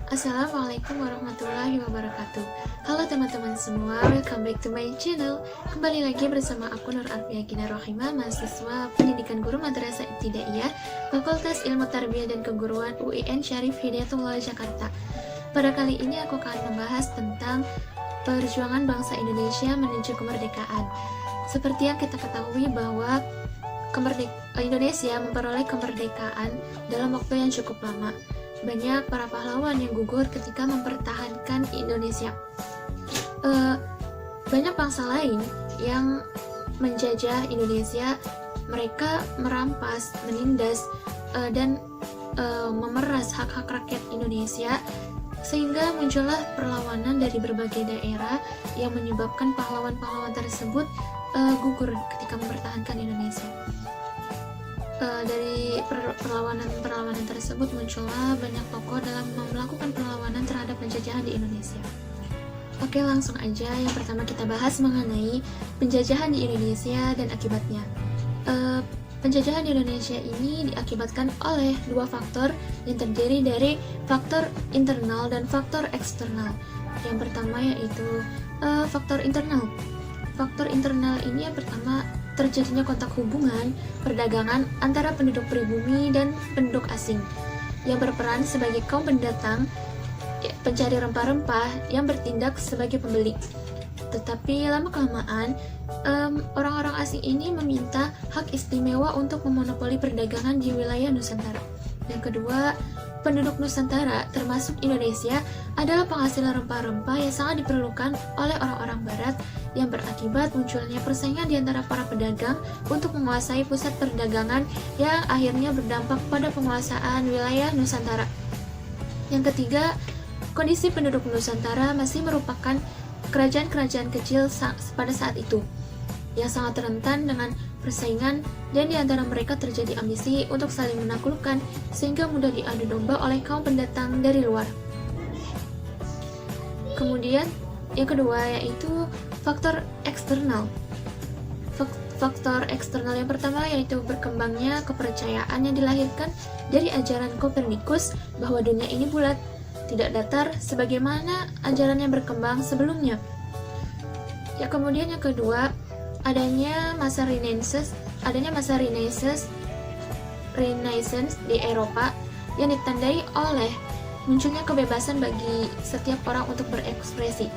Assalamualaikum warahmatullahi wabarakatuh. Halo teman-teman semua, welcome back to my channel. Kembali lagi bersama aku Nur Arfia Gina Rohimah, mahasiswa Pendidikan Guru Madrasah Ibtidaiyah, Fakultas Ilmu Tarbiyah dan Keguruan UIN Syarif Hidayatullah Jakarta. Pada kali ini aku akan membahas tentang perjuangan bangsa Indonesia menuju kemerdekaan. Seperti yang kita ketahui bahwa Indonesia memperoleh kemerdekaan dalam waktu yang cukup lama. Banyak para pahlawan yang gugur ketika mempertahankan Indonesia. Banyak bangsa lain yang menjajah Indonesia. Mereka merampas, menindas, dan memeras hak-hak rakyat Indonesia, sehingga muncullah perlawanan dari berbagai daerah yang menyebabkan pahlawan-pahlawan tersebut gugur ketika mempertahankan Indonesia. Dari perlawanan tersebut muncullah banyak tokoh dalam melakukan perlawanan terhadap penjajahan di Indonesia. Oke, langsung aja. Yang pertama kita bahas mengenai penjajahan di Indonesia dan akibatnya. Penjajahan di Indonesia ini diakibatkan oleh dua faktor yang terdiri dari faktor internal dan faktor eksternal. Yang pertama yaitu faktor internal. Faktor internal ini yang pertama, terjadinya kontak hubungan perdagangan antara penduduk pribumi dan penduduk asing yang berperan sebagai kaum pendatang, pencari rempah-rempah yang bertindak sebagai pembeli. Tetapi lama-kelamaan orang-orang asing ini meminta hak istimewa untuk memonopoli perdagangan di wilayah Nusantara. Yang kedua, penduduk Nusantara termasuk Indonesia adalah penghasil rempah-rempah yang sangat diperlukan oleh orang-orang Barat, yang berakibat munculnya persaingan di antara para pedagang untuk menguasai pusat perdagangan yang akhirnya berdampak pada penguasaan wilayah Nusantara. Yang ketiga, kondisi penduduk Nusantara masih merupakan kerajaan-kerajaan kecil pada saat itu yang sangat rentan dengan persaingan, dan di antara mereka terjadi ambisi untuk saling menaklukkan sehingga mudah diadu domba oleh kaum pendatang dari luar. Kemudian yang kedua yaitu faktor eksternal. Faktor eksternal yang pertama yaitu berkembangnya kepercayaan yang dilahirkan dari ajaran Kopernikus bahwa dunia ini bulat, tidak datar sebagaimana ajaran yang berkembang sebelumnya. Ya, kemudian yang kedua, adanya masa Renaissance di Eropa yang ditandai oleh munculnya kebebasan bagi setiap orang untuk berekspresi.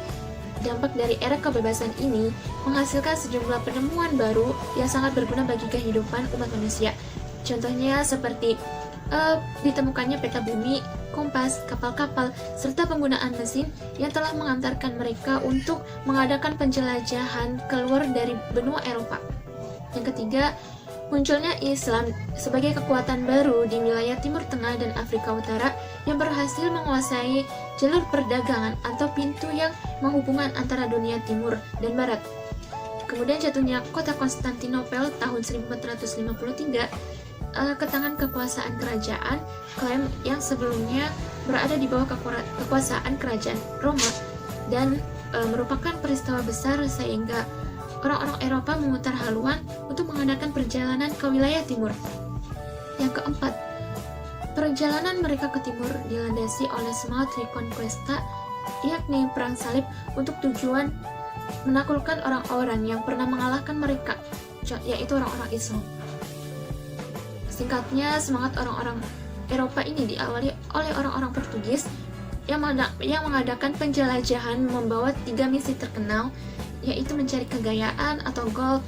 Dampak dari era kebebasan ini menghasilkan sejumlah penemuan baru yang sangat berguna bagi kehidupan umat manusia. Contohnya seperti ditemukannya peta bumi, kompas, kapal-kapal, serta penggunaan mesin yang telah mengantarkan mereka untuk mengadakan penjelajahan keluar dari benua Eropa. Yang ketiga, munculnya Islam sebagai kekuatan baru di wilayah Timur Tengah dan Afrika Utara yang berhasil menguasai jalur perdagangan atau pintu yang menghubungkan antara dunia Timur dan Barat. Kemudian jatuhnya kota Konstantinopel tahun 1453 ke tangan kekuasaan kerajaan klaim yang sebelumnya berada di bawah kekuasaan kerajaan Roma, dan merupakan peristiwa besar sehingga orang-orang Eropa memutar haluan untuk mengadakan perjalanan ke wilayah timur. Yang keempat, perjalanan mereka ke timur dilandasi oleh semangat reconquista, yakni perang salib untuk tujuan menaklukkan orang-orang yang pernah mengalahkan mereka, yaitu orang-orang Islam. Singkatnya, semangat orang-orang Eropa ini diawali oleh orang-orang Portugis yang mengadakan penjelajahan membawa 3 misi terkenal, yaitu mencari kegayaan atau gold,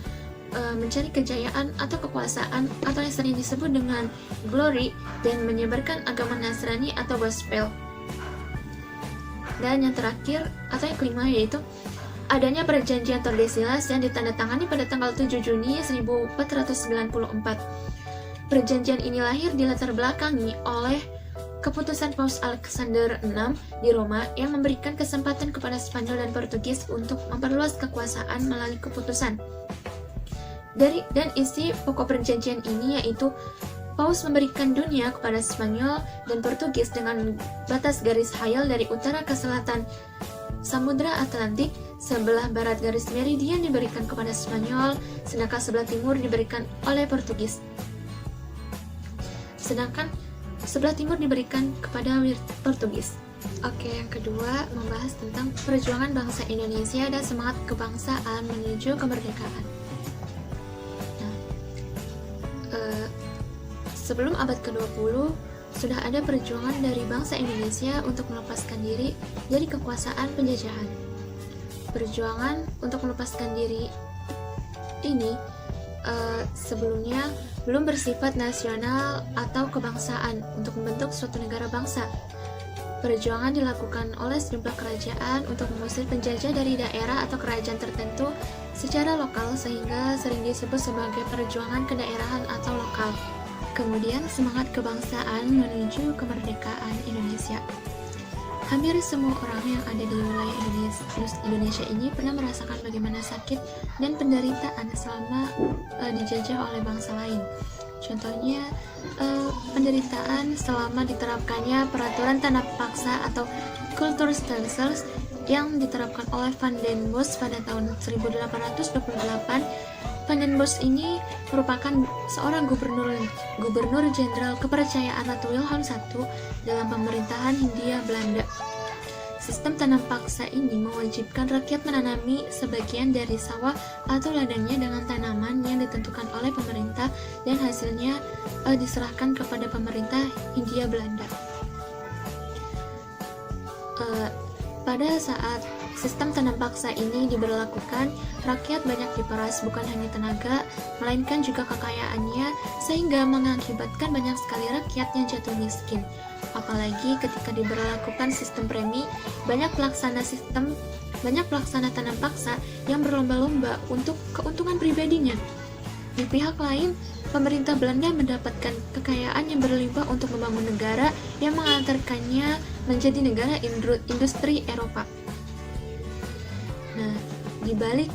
mencari kejayaan atau kekuasaan atau yang sering disebut dengan glory, dan menyebarkan agama Nasrani atau gospel. Dan yang terakhir atau yang kelima yaitu adanya perjanjian Tordesillas yang ditandatangani pada tanggal 7 Juni 1494. Perjanjian ini lahir di latar belakangi oleh keputusan Paus Alexander VI di Roma yang memberikan kesempatan kepada Spanyol dan Portugis untuk memperluas kekuasaan melalui keputusan. Dan isi pokok perjanjian ini yaitu Paus memberikan dunia kepada Spanyol dan Portugis dengan batas garis hayal dari utara ke selatan Samudra Atlantik. Sebelah barat garis meridian diberikan kepada Spanyol, sedangkan sebelah timur diberikan oleh Portugis. Sedangkan sebelah timur diberikan kepada Portugis. Oke, yang kedua membahas tentang perjuangan bangsa Indonesia dan semangat kebangsaan menuju kemerdekaan. Nah, sebelum abad ke-20 sudah ada perjuangan dari bangsa Indonesia untuk melepaskan diri dari kekuasaan penjajahan. Perjuangan untuk melepaskan diri ini sebelumnya belum bersifat nasional atau kebangsaan untuk membentuk suatu negara bangsa. Perjuangan dilakukan oleh sejumlah kerajaan untuk mengusir penjajah dari daerah atau kerajaan tertentu secara lokal sehingga sering disebut sebagai perjuangan kedaerahan atau lokal. Kemudian semangat kebangsaan menuju kemerdekaan Indonesia. Hampir semua orang yang ada di wilayah Indonesia ini pernah merasakan bagaimana sakit dan penderitaan selama dijajah oleh bangsa lain. Contohnya, penderitaan selama diterapkannya peraturan tanah paksa atau Kulturstelsel yang diterapkan oleh Van den Bosch pada tahun 1828. Van den Bosch ini merupakan seorang gubernur jenderal kepercayaan Ratu Wilhelm I dalam pemerintahan Hindia Belanda. Sistem tanam paksa ini mewajibkan rakyat menanami sebagian dari sawah atau ladangnya dengan tanaman yang ditentukan oleh pemerintah dan hasilnya diserahkan kepada pemerintah Hindia Belanda. Pada saat sistem tanam paksa ini diberlakukan, rakyat banyak diperas bukan hanya tenaga, melainkan juga kekayaannya, sehingga mengakibatkan banyak sekali rakyat yang jatuh miskin. Apalagi ketika diberlakukan sistem premi, banyak pelaksana tanam paksa yang berlomba-lomba untuk keuntungan pribadinya. Di pihak lain, pemerintah Belanda mendapatkan kekayaan yang berlimpah untuk membangun negara yang mengantarkannya menjadi negara industri Eropa. Nah, di balik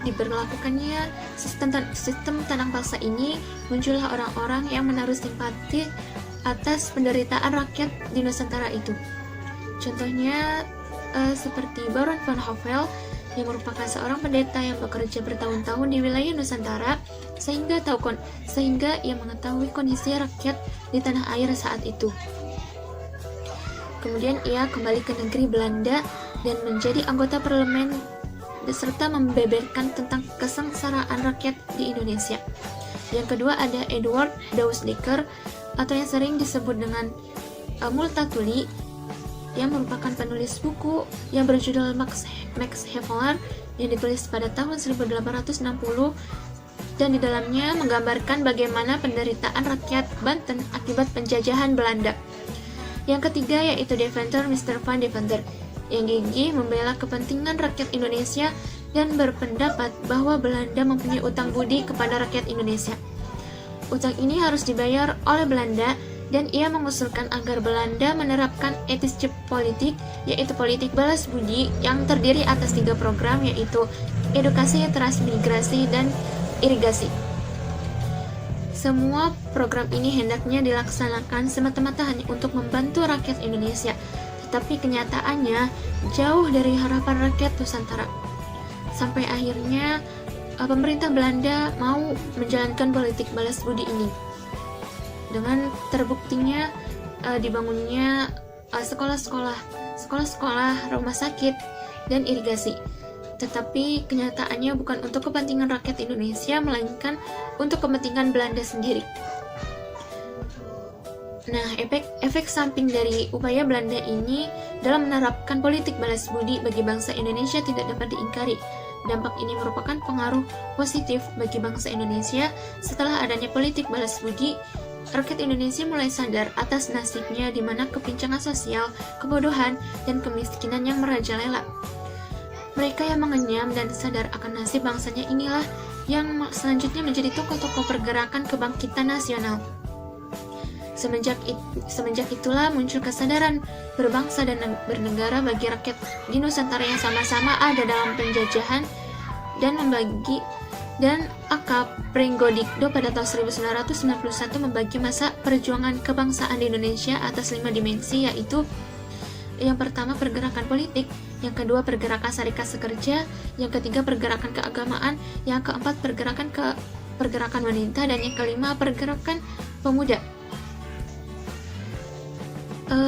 diberlakukannya sistem tanam paksa ini, muncullah orang-orang yang menaruh simpati atas penderitaan rakyat di Nusantara itu. Contohnya seperti Baron van Hove yang merupakan seorang pendeta yang bekerja bertahun-tahun di wilayah Nusantara sehingga ia mengetahui kondisi rakyat di tanah air saat itu. Kemudian ia kembali ke negeri Belanda dan menjadi anggota parlemen serta membeberkan tentang kesengsaraan rakyat di Indonesia. Yang kedua ada Edward Dousdekker atau yang sering disebut dengan Multatuli, yang merupakan penulis buku yang berjudul Max Havelaar yang ditulis pada tahun 1860 dan di dalamnya menggambarkan bagaimana penderitaan rakyat Banten akibat penjajahan Belanda. Yang ketiga yaitu Deventer, Mr. Van Deventer, yang gigih membela kepentingan rakyat Indonesia dan berpendapat bahwa Belanda mempunyai utang budi kepada rakyat Indonesia. Utang ini harus dibayar oleh Belanda dan ia mengusulkan agar Belanda menerapkan etis politik, yaitu politik balas budi yang terdiri atas 3 program, yaitu edukasi, transmigrasi, dan irigasi. Semua program ini hendaknya dilaksanakan semata-mata hanya untuk membantu rakyat Indonesia, tetapi kenyataannya jauh dari harapan rakyat Nusantara. Sampai akhirnya pemerintah Belanda mau menjalankan politik balas budi ini dengan terbuktinya dibangunnya sekolah-sekolah, rumah sakit, dan irigasi. Tetapi kenyataannya bukan untuk kepentingan rakyat Indonesia, melainkan untuk kepentingan Belanda sendiri. Nah, efek samping dari upaya Belanda ini dalam menerapkan politik balas budi bagi bangsa Indonesia tidak dapat diingkari. Dampak ini merupakan pengaruh positif bagi bangsa Indonesia. Setelah adanya politik balas budi, rakyat Indonesia mulai sadar atas nasibnya di mana kepincangan sosial, kebodohan, dan kemiskinan yang merajalela. Mereka yang mengenyam dan sadar akan nasib bangsanya inilah yang selanjutnya menjadi tokoh-tokoh pergerakan kebangkitan nasional. Semenjak itulah muncul kesadaran berbangsa dan bernegara bagi rakyat di Nusantara yang sama-sama ada dalam penjajahan dan Aka Pringgodikdo pada tahun 1991 membagi masa perjuangan kebangsaan di Indonesia atas 5 dimensi, yaitu yang pertama pergerakan politik, yang kedua pergerakan Serikat Sekerja, yang ketiga pergerakan keagamaan, yang keempat pergerakan wanita, dan yang kelima pergerakan pemuda.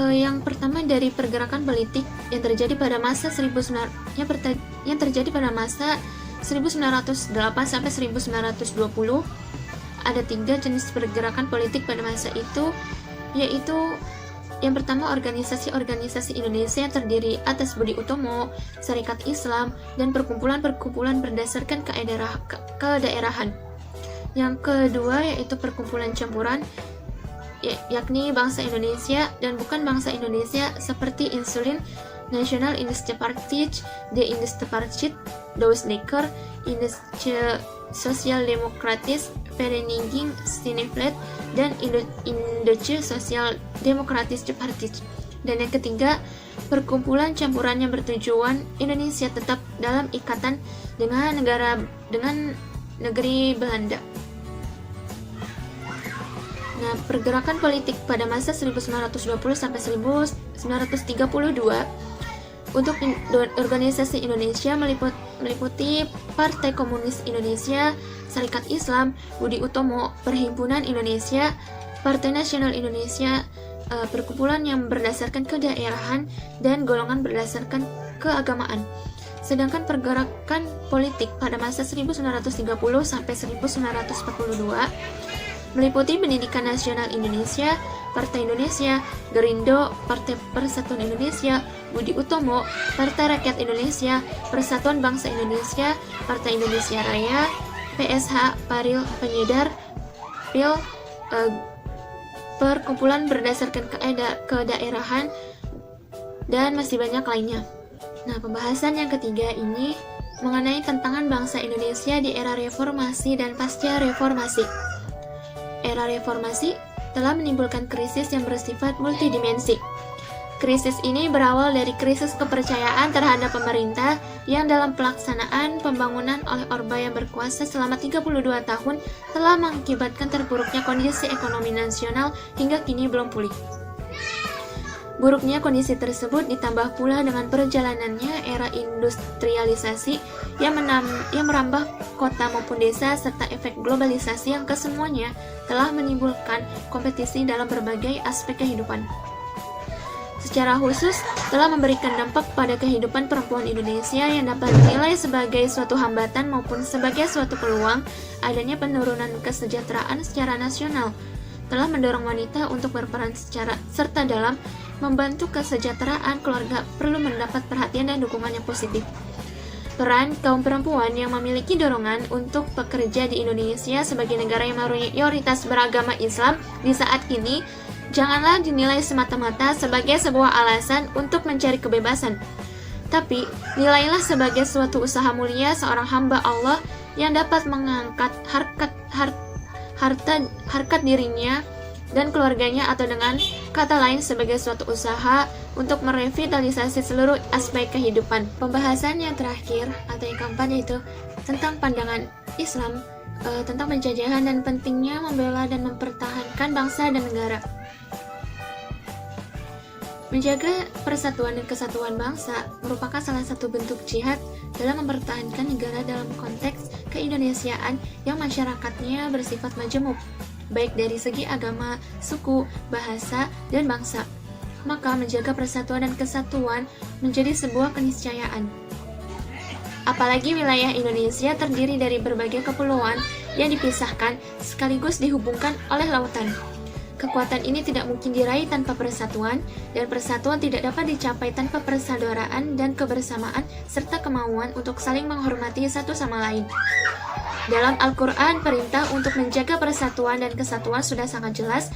Yang pertama dari pergerakan politik yang terjadi pada masa 1908 sampai 1920. Ada 3 jenis pergerakan politik pada masa itu, yaitu yang pertama organisasi-organisasi Indonesia yang terdiri atas Budi Utomo, Sarekat Islam, dan perkumpulan-perkumpulan berdasarkan kedaerahan. Yang kedua yaitu perkumpulan campuran, yakni bangsa Indonesia dan bukan bangsa Indonesia seperti Insulin, National Industry Party, The Industry Party, Duitsleker, Industrie Sozialdemokratisch Vereniging Sineveld, dan Indische Sosial Demokratische Partij. Dan yang ketiga, perkumpulan campuran yang bertujuan Indonesia tetap dalam ikatan dengan negeri Belanda. Nah, pergerakan politik pada masa 1920 sampai 1932 untuk organisasi Indonesia meliputi Partai Komunis Indonesia, Sarekat Islam, Budi Utomo, Perhimpunan Indonesia, Partai Nasional Indonesia, perkumpulan yang berdasarkan kedaerahan, dan golongan berdasarkan keagamaan. Sedangkan pergerakan politik pada masa 1930 sampai 1942 meliputi Pendidikan Nasional Indonesia, Partai Indonesia, Gerindo, Partai Persatuan Indonesia, Budi Utomo, Partai Rakyat Indonesia, Persatuan Bangsa Indonesia, Partai Indonesia Raya, PSH, Paril, Penyedar, PIL, perkumpulan berdasarkan kedaerahan, dan masih banyak lainnya. Nah, pembahasan yang ketiga ini mengenai tantangan bangsa Indonesia di era reformasi dan pasca reformasi. Era reformasi telah menimbulkan krisis yang bersifat multidimensi. Krisis ini berawal dari krisis kepercayaan terhadap pemerintah yang dalam pelaksanaan pembangunan oleh Orba yang berkuasa selama 32 tahun telah mengakibatkan terpuruknya kondisi ekonomi nasional hingga kini belum pulih. Buruknya kondisi tersebut ditambah pula dengan perjalanannya era industrialisasi yang merambah kota maupun desa serta efek globalisasi yang kesemuanya telah menimbulkan kompetisi dalam berbagai aspek kehidupan. Secara khusus telah memberikan dampak pada kehidupan perempuan Indonesia yang dapat dinilai sebagai suatu hambatan maupun sebagai suatu peluang adanya penurunan kesejahteraan secara nasional. Telah mendorong wanita untuk berperan serta dalam membantu kesejahteraan keluarga perlu mendapat perhatian dan dukungan yang positif. Peran kaum perempuan yang memiliki dorongan untuk bekerja di Indonesia sebagai negara yang mayoritas beragama Islam di saat ini janganlah dinilai semata-mata sebagai sebuah alasan untuk mencari kebebasan, tapi nilailah sebagai suatu usaha mulia seorang hamba Allah yang dapat mengangkat harkat dirinya dan keluarganya, atau dengan kata lain sebagai suatu usaha untuk merevitalisasi seluruh aspek kehidupan. Pembahasan yang terakhir atau yang keempat yaitu tentang pandangan Islam tentang penjajahan dan pentingnya membela dan mempertahankan bangsa dan negara. Menjaga persatuan dan kesatuan bangsa merupakan salah satu bentuk jihad dalam mempertahankan negara dalam konteks keindonesiaan yang masyarakatnya bersifat majemuk, baik dari segi agama, suku, bahasa, dan bangsa. Maka menjaga persatuan dan kesatuan menjadi sebuah keniscayaan. Apalagi wilayah Indonesia terdiri dari berbagai kepulauan yang dipisahkan sekaligus dihubungkan oleh lautan. Kekuatan ini tidak mungkin diraih tanpa persatuan, dan persatuan tidak dapat dicapai tanpa persaudaraan dan kebersamaan serta kemauan untuk saling menghormati satu sama lain. Dalam Al-Quran, perintah untuk menjaga persatuan dan kesatuan sudah sangat jelas,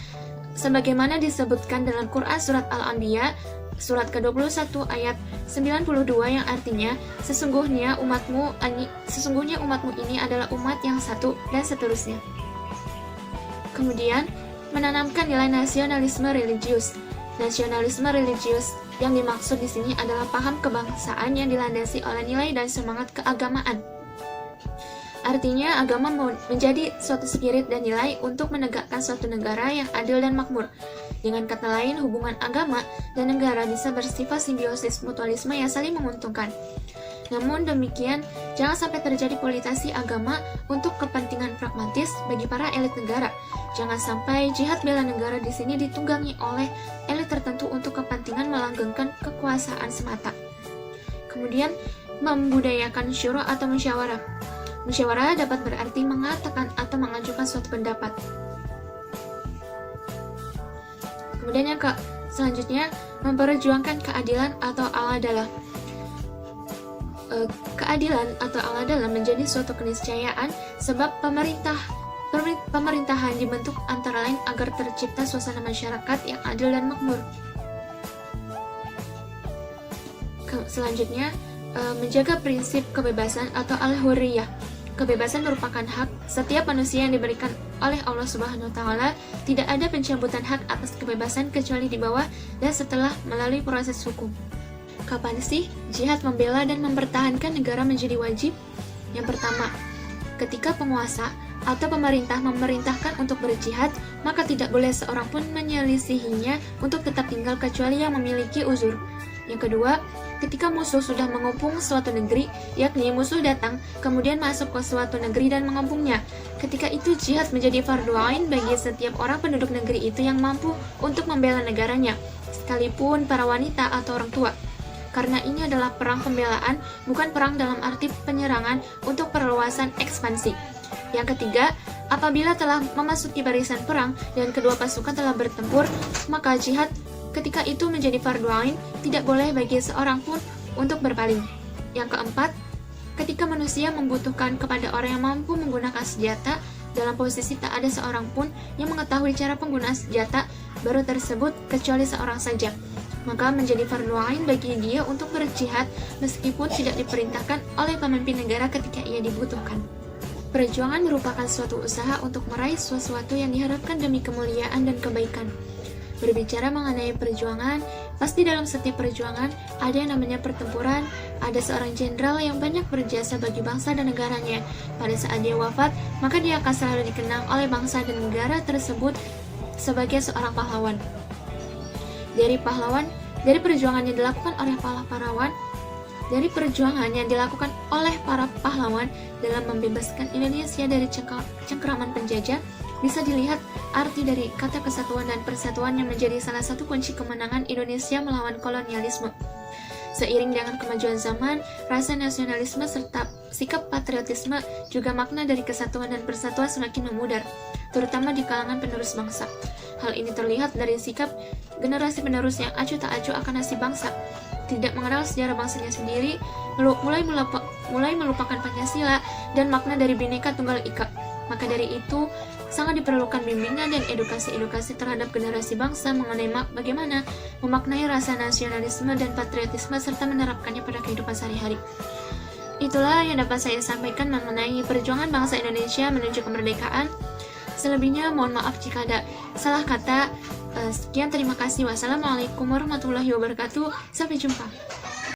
sebagaimana disebutkan dalam Quran Surat Al-Anbiya, surat ke-21 ayat 92 yang artinya, sesungguhnya umatmu ini adalah umat yang satu, dan seterusnya. Kemudian, menanamkan nilai nasionalisme religius. Nasionalisme religius yang dimaksud di sini adalah paham kebangsaan yang dilandasi oleh nilai dan semangat keagamaan. Artinya, agama menjadi suatu spirit dan nilai untuk menegakkan suatu negara yang adil dan makmur. Dengan kata lain, hubungan agama dan negara bisa bersifat simbiosis mutualisme yang saling menguntungkan. Namun demikian, jangan sampai terjadi politisasi agama untuk kepentingan pragmatis bagi para elit negara. Jangan sampai jihad bela negara di sini ditunggangi oleh elit tertentu untuk kepentingan melanggengkan kekuasaan semata. Kemudian, membudayakan syura atau musyawarah. Musyawarah dapat berarti mengatakan atau mengajukan suatu pendapat. Kemudian yang selanjutnya, memperjuangkan keadilan atau al-adalah. Keadilan atau al-adalah menjadi suatu keniscayaan sebab pemerintahan dibentuk antara lain agar tercipta suasana masyarakat yang adil dan makmur. Selanjutnya, menjaga prinsip kebebasan atau al-hurriyah. Kebebasan merupakan hak setiap manusia yang diberikan oleh Allah Subhanahu wa taala. Tidak ada pencabutan hak atas kebebasan kecuali di bawah dan setelah melalui proses hukum. Kapan sih jihad membela dan mempertahankan negara menjadi wajib? Yang pertama, ketika penguasa atau pemerintah memerintahkan untuk berjihad, maka tidak boleh seorang pun menyelisihinya untuk tetap tinggal kecuali yang memiliki uzur. Yang kedua, ketika musuh sudah mengepung suatu negeri, yakni musuh datang, kemudian masuk ke suatu negeri dan mengepungnya. Ketika itu jihad menjadi fardu ain bagi setiap orang penduduk negeri itu yang mampu untuk membela negaranya, sekalipun para wanita atau orang tua. Karena ini adalah perang pembelaan, bukan perang dalam arti penyerangan untuk perluasan ekspansi. Yang ketiga, apabila telah memasuki barisan perang dan kedua pasukan telah bertempur, maka jihad ketika itu menjadi fardu ain, tidak boleh bagi seorang pun untuk berpaling. Yang keempat, ketika manusia membutuhkan kepada orang yang mampu menggunakan senjata, dalam posisi tak ada seorang pun yang mengetahui cara penggunaan senjata baru tersebut kecuali seorang saja, maka menjadi fardu ain bagi dia untuk berjihad meskipun tidak diperintahkan oleh pemimpin negara ketika ia dibutuhkan. Perjuangan merupakan suatu usaha untuk meraih sesuatu yang diharapkan demi kemuliaan dan kebaikan. Berbicara mengenai perjuangan, pasti dalam setiap perjuangan ada yang namanya pertempuran. Ada seorang jenderal yang banyak berjasa bagi bangsa dan negaranya. Pada saat dia wafat, maka dia akan selalu dikenang oleh bangsa dan negara tersebut sebagai seorang pahlawan. Dari perjuangan yang dilakukan oleh para pahlawan dalam membebaskan Indonesia dari cengkraman penjajah, bisa dilihat arti dari kata kesatuan dan persatuan yang menjadi salah satu kunci kemenangan Indonesia melawan kolonialisme. Seiring dengan kemajuan zaman, rasa nasionalisme serta sikap patriotisme juga makna dari kesatuan dan persatuan semakin memudar, terutama di kalangan penerus bangsa. Hal ini terlihat dari sikap generasi penerus yang acuh tak acuh akan nasib bangsa, tidak mengenal sejarah bangsanya sendiri, mulai melupakan Pancasila dan makna dari Bhinneka Tunggal Ika. Maka dari itu, sangat diperlukan bimbingan dan edukasi terhadap generasi bangsa mengenai bagaimana memaknai rasa nasionalisme dan patriotisme serta menerapkannya pada kehidupan sehari-hari. Itulah yang dapat saya sampaikan mengenai perjuangan bangsa Indonesia menuju kemerdekaan. Selebihnya mohon maaf jika ada salah kata. Sekian, terima kasih. Wassalamualaikum warahmatullahi wabarakatuh. Sampai jumpa.